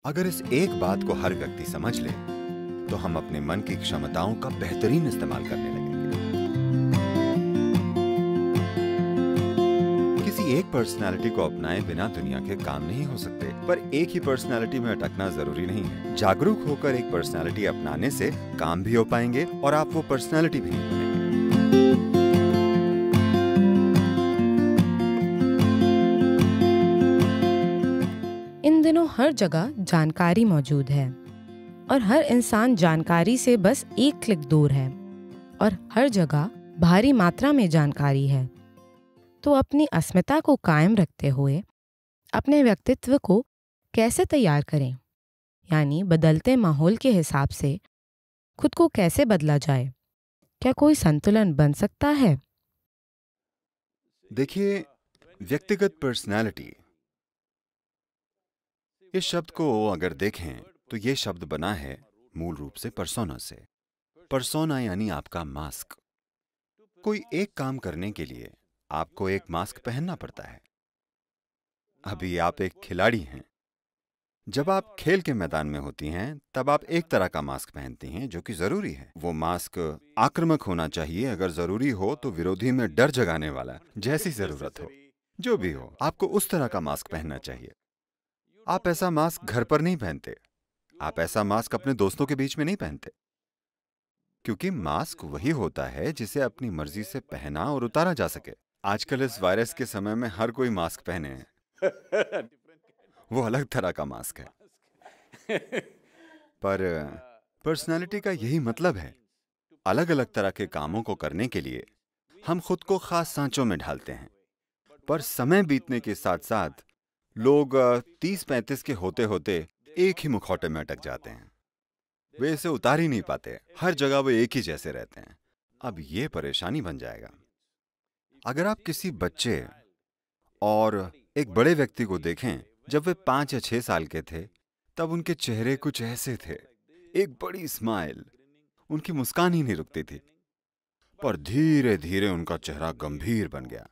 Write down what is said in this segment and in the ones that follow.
अगर इस एक बात को हर व्यक्ति समझ ले, तो हम अपने मन की क्षमताओं का बेहतरीन इस्तेमाल करने लगेंगे। किसी एक पर्सनालिटी को अपनाए बिना दुनिया के काम नहीं हो सकते, पर एक ही पर्सनालिटी में अटकना जरूरी नहीं है। जागरूक होकर एक पर्सनालिटी अपनाने से काम भी हो पाएंगे और आप वो पर्सनालिटी भी नहीं बनेंगे। इन दिनों हर जगह जानकारी मौजूद है और हर इंसान जानकारी से बस एक क्लिक दूर है और हर जगह भारी मात्रा में जानकारी है। तो अपनी अस्मिता को कायम रखते हुए अपने व्यक्तित्व को कैसे तैयार करें, यानी बदलते माहौल के हिसाब से खुद को कैसे बदला जाए? क्या कोई संतुलन बन सकता है? देखिए, व्यक्तिगत पर्सनालिटी इस शब्द को अगर देखें तो ये शब्द बना है मूल रूप से पर्सोना से। पर्सोना यानी आपका मास्क। कोई एक काम करने के लिए आपको एक मास्क पहनना पड़ता है। अभी आप एक खिलाड़ी हैं। जब आप खेल के मैदान में होती हैं तब आप एक तरह का मास्क पहनती हैं जो कि जरूरी है। वो मास्क आक्रामक होना चाहिए, अगर जरूरी हो तो विरोधी में डर जगाने वाला, जैसी जरूरत हो, जो भी हो, आपको उस तरह का मास्क पहनना चाहिए। आप ऐसा मास्क घर पर नहीं पहनते, आप ऐसा मास्क अपने दोस्तों के बीच में नहीं पहनते, क्योंकि मास्क वही होता है जिसे अपनी मर्जी से पहना और उतारा जा सके। आजकल इस वायरस के समय में हर कोई मास्क पहने हैं। वो अलग तरह का मास्क है। पर पर्सनालिटी का यही मतलब है। अलग अलग तरह के कामों को करने के लिए हम खुद को खास सांचों में ढालते हैं, पर समय बीतने के साथ साथ लोग 30-35 के होते होते एक ही मुखौटे में अटक जाते हैं। वे इसे उतार ही नहीं पाते, हर जगह वे एक ही जैसे रहते हैं। अब ये परेशानी बन जाएगा। अगर आप किसी बच्चे और एक बड़े व्यक्ति को देखें, जब वे 5 या 6 साल के थे तब उनके चेहरे कुछ ऐसे थे, एक बड़ी स्माइल, उनकी मुस्कान ही नहीं रुकती थी। पर धीरे धीरे उनका चेहरा गंभीर बन गया,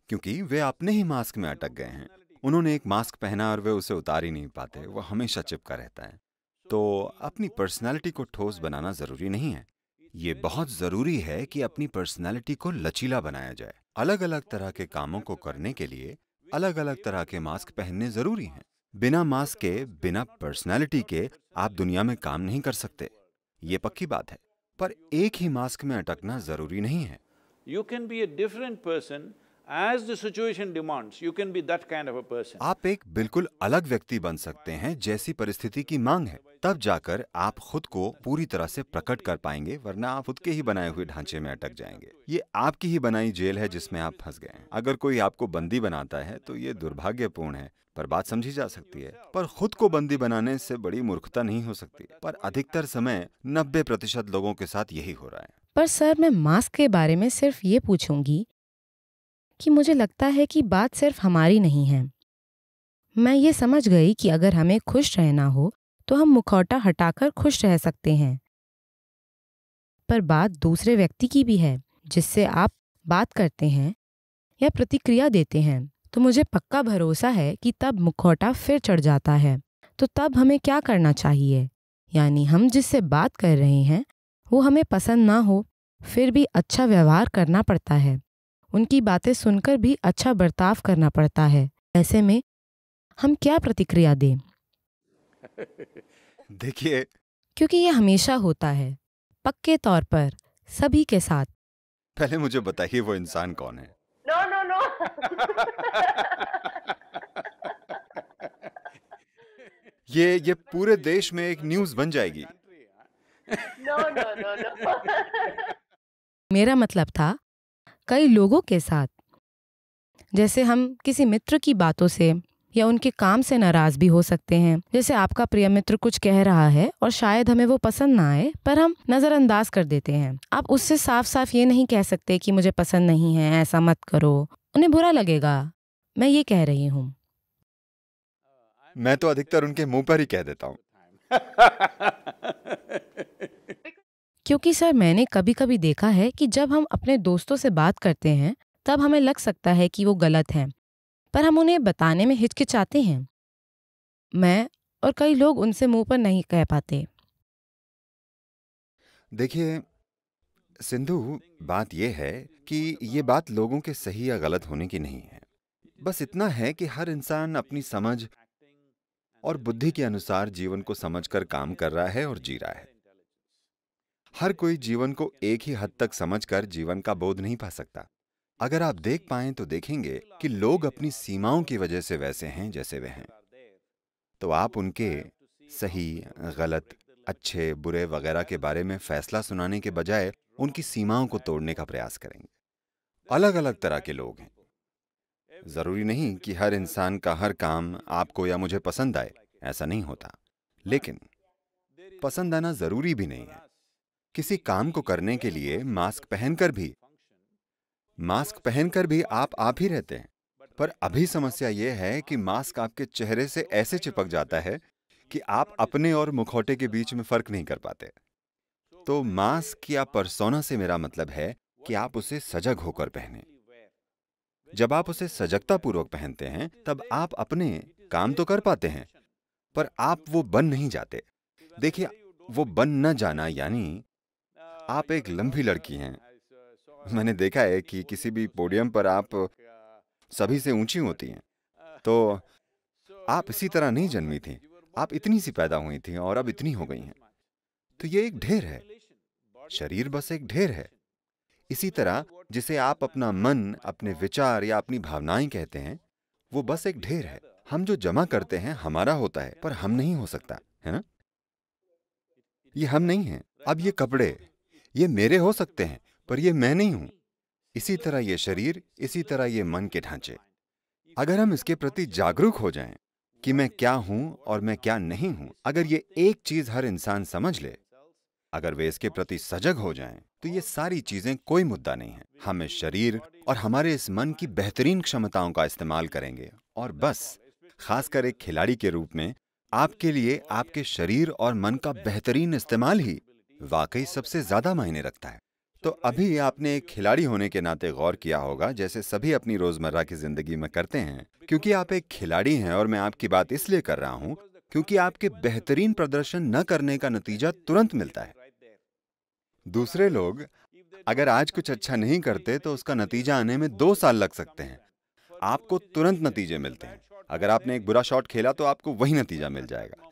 क्योंकि वे अपने ही मास्क में अटक गए हैं। उन्होंने एक मास्क पहना और वे उसे उतार ही नहीं पाते, वो हमेशा चिपका रहता है। तो अपनी पर्सनालिटी को ठोस बनाना जरूरी नहीं है। ये बहुत जरूरी है कि अपनी पर्सनालिटी को लचीला बनाया जाए। अलग अलग तरह के कामों को करने के लिए अलग अलग तरह के मास्क पहनने जरूरी हैं। बिना मास्क के, बिना पर्सनालिटी के आप दुनिया में काम नहीं कर सकते, ये पक्की बात है। पर एक ही मास्क में अटकना जरूरी नहीं है। You can be a different person as the situation demands. You can be that kind of a person. आप एक बिल्कुल अलग व्यक्ति बन सकते हैं जैसी परिस्थिति की मांग है, तब जाकर आप खुद को पूरी तरह से प्रकट कर पाएंगे, वरना आप खुद के ही बनाए हुए ढांचे में अटक जाएंगे। ये आपकी ही बनाई जेल है जिसमें आप फंस गए हैं। अगर कोई आपको बंदी बनाता है तो ये दुर्भाग्यपूर्ण है, पर बात समझी जा सकती है। पर खुद को बंदी बनाने से बड़ी मूर्खता नहीं हो सकती। पर अधिकतर समय 90% लोगों के साथ यही हो रहा है। पर सर, मैं मास्क के बारे में सिर्फ ये पूछूंगी कि मुझे लगता है कि बात सिर्फ हमारी नहीं है। मैं ये समझ गई कि अगर हमें खुश रहना हो तो हम मुखौटा हटाकर खुश रह सकते हैं, पर बात दूसरे व्यक्ति की भी है जिससे आप बात करते हैं या प्रतिक्रिया देते हैं। तो मुझे पक्का भरोसा है कि तब मुखौटा फिर चढ़ जाता है। तो तब हमें क्या करना चाहिए? यानी हम जिससे बात कर रहे हैं वो हमें पसंद ना हो, फिर भी अच्छा व्यवहार करना पड़ता है, उनकी बातें सुनकर भी अच्छा बर्ताव करना पड़ता है। ऐसे में हम क्या प्रतिक्रिया दें? देखिए, क्योंकि ये हमेशा होता है, पक्के तौर पर सभी के साथ। पहले मुझे बताइए वो इंसान कौन है? No, no, no. ये पूरे देश में एक न्यूज़ बन जाएगी। No, no, no, no. मेरा मतलब था कई लोगों के साथ, जैसे हम किसी मित्र की बातों से या उनके काम से नाराज भी हो सकते हैं। जैसे आपका प्रिय मित्र कुछ कह रहा है और शायद हमें वो पसंद ना आए, पर हम नजरअंदाज कर देते हैं। आप उससे साफ साफ ये नहीं कह सकते कि मुझे पसंद नहीं है, ऐसा मत करो, उन्हें बुरा लगेगा। मैं ये कह रही हूँ। मैं तो अधिकतर उनके मुंह पर ही कह देता हूँ। क्योंकि सर, मैंने कभी कभी देखा है कि जब हम अपने दोस्तों से बात करते हैं तब हमें लग सकता है कि वो गलत हैं, पर हम उन्हें बताने में हिचकिचाते हैं। मैं और कई लोग उनसे मुंह पर नहीं कह पाते। देखिए सिंधु, बात यह है कि ये बात लोगों के सही या गलत होने की नहीं है। बस इतना है कि हर इंसान अपनी समझ और बुद्धि के अनुसार जीवन को समझकर काम कर रहा है और जी रहा है। हर कोई जीवन को एक ही हद तक समझकर जीवन का बोध नहीं पा सकता। अगर आप देख पाएं तो देखेंगे कि लोग अपनी सीमाओं की वजह से वैसे हैं जैसे वे हैं। तो आप उनके सही, गलत, अच्छे, बुरे वगैरह के बारे में फैसला सुनाने के बजाय उनकी सीमाओं को तोड़ने का प्रयास करेंगे। अलग अलग तरह के लोग हैं। जरूरी नहीं कि हर इंसान का हर काम आपको या मुझे पसंद आए, ऐसा नहीं होता। लेकिन पसंद आना जरूरी भी नहीं है। किसी काम को करने के लिए मास्क पहनकर भी आप ही रहते हैं। पर अभी समस्या यह है कि मास्क आपके चेहरे से ऐसे चिपक जाता है कि आप अपने और मुखौटे के बीच में फर्क नहीं कर पाते। तो मास्क या पर्सोना से मेरा मतलब है कि आप उसे सजग होकर पहने। जब आप उसे सजगतापूर्वक पहनते हैं तब आप अपने काम तो कर पाते हैं, पर आप वो बन नहीं जाते। देखिए, वो बन न जाना यानी आप एक लंबी लड़की हैं। मैंने देखा है कि किसी भी पोडियम पर आप सभी से ऊंची होती हैं। तो आप इसी तरह नहीं जन्मी थी। आप इतनी सी पैदा हुई थी और अब इतनी हो गई हैं। तो ये एक ढेर है। शरीर बस एक ढेर है। इसी तरह जिसे आप अपना मन, अपने विचार या अपनी भावनाएं कहते हैं, वो बस एक ढेर है। हम जो जमा करते हैं हमारा होता है, पर हम नहीं हो सकता, है ना? ये हम नहीं हैं। अब ये कपड़े, ये मेरे हो सकते हैं, पर ये मैं नहीं हूं। इसी तरह ये शरीर, इसी तरह ये मन के ढांचे। अगर हम इसके प्रति जागरूक हो जाएं कि मैं क्या हूं और मैं क्या नहीं हूं, अगर ये एक चीज हर इंसान समझ ले, अगर वे इसके प्रति सजग हो जाएं, तो ये सारी चीजें कोई मुद्दा नहीं है। हम इस शरीर और हमारे इस मन की बेहतरीन क्षमताओं का इस्तेमाल करेंगे और बस, खासकर एक खिलाड़ी के रूप में, आपके लिए आपके शरीर और मन का बेहतरीन इस्तेमाल ही वाकई सबसे ज्यादा मायने रखता है। तो अभी आपने एक खिलाड़ी होने के नाते गौर किया होगा, जैसे सभी अपनी रोजमर्रा की जिंदगी में करते हैं, क्योंकि आप एक खिलाड़ी हैं। और मैं आपकी बात इसलिए कर रहा हूं क्योंकि आपके बेहतरीन प्रदर्शन न करने का नतीजा तुरंत मिलता है। दूसरे लोग अगर आज कुछ अच्छा नहीं करते तो उसका नतीजा आने में 2 साल लग सकते हैं। आपको तुरंत नतीजे मिलते हैं। अगर आपने एक बुरा शॉट खेला तो आपको वही नतीजा मिल जाएगा।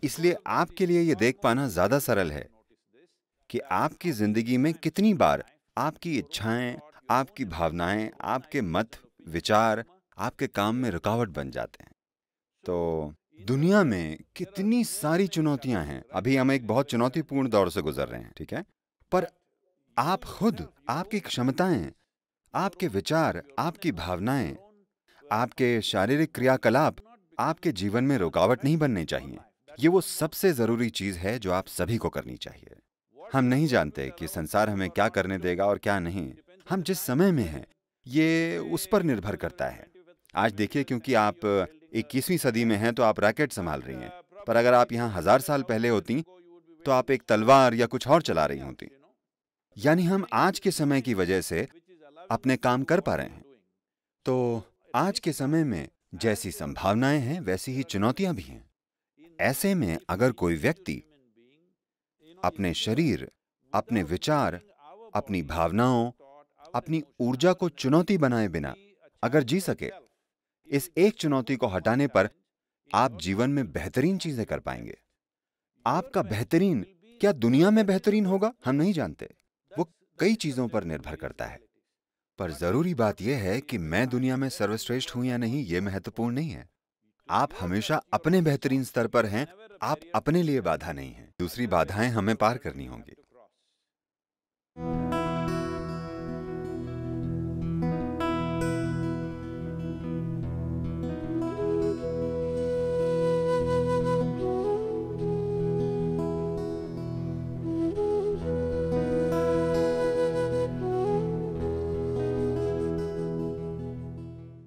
इसलिए आपके लिए यह देख पाना ज्यादा सरल है कि आपकी जिंदगी में कितनी बार आपकी इच्छाएं, आपकी भावनाएं, आपके मत, विचार आपके काम में रुकावट बन जाते हैं। तो दुनिया में कितनी सारी चुनौतियां हैं। अभी हम एक बहुत चुनौतीपूर्ण दौर से गुजर रहे हैं, ठीक है? पर आप खुद, आपकी क्षमताएं, आपके विचार, आपकी भावनाएं, आपके शारीरिक क्रियाकलाप आपके जीवन में रुकावट नहीं बनने चाहिए। ये वो सबसे जरूरी चीज है जो आप सभी को करनी चाहिए। हम नहीं जानते कि संसार हमें क्या करने देगा और क्या नहीं। हम जिस समय में हैं, ये उस पर निर्भर करता है। आज देखिए, क्योंकि आप 21वीं सदी में हैं तो आप रैकेट संभाल रही हैं, पर अगर आप यहाँ 1000 साल पहले होती तो आप एक तलवार या कुछ और चला रही होती। यानी हम आज के समय की वजह से अपने काम कर पा रहे हैं। तो आज के समय में जैसी संभावनाएं हैं वैसी ही चुनौतियां भी हैं। ऐसे में अगर कोई व्यक्ति अपने शरीर, अपने विचार, अपनी भावनाओं, अपनी ऊर्जा को चुनौती बनाए बिना अगर जी सके, इस एक चुनौती को हटाने पर आप जीवन में बेहतरीन चीजें कर पाएंगे। आपका बेहतरीन क्या दुनिया में बेहतरीन होगा, हम नहीं जानते। वो कई चीजों पर निर्भर करता है। पर जरूरी बात यह है कि मैं दुनिया में सर्वश्रेष्ठ हूं या नहीं, यह महत्वपूर्ण नहीं है। आप हमेशा अपने बेहतरीन स्तर पर हैं। आप अपने लिए बाधा नहीं हैं। दूसरी बाधाएं हमें पार करनी होंगी।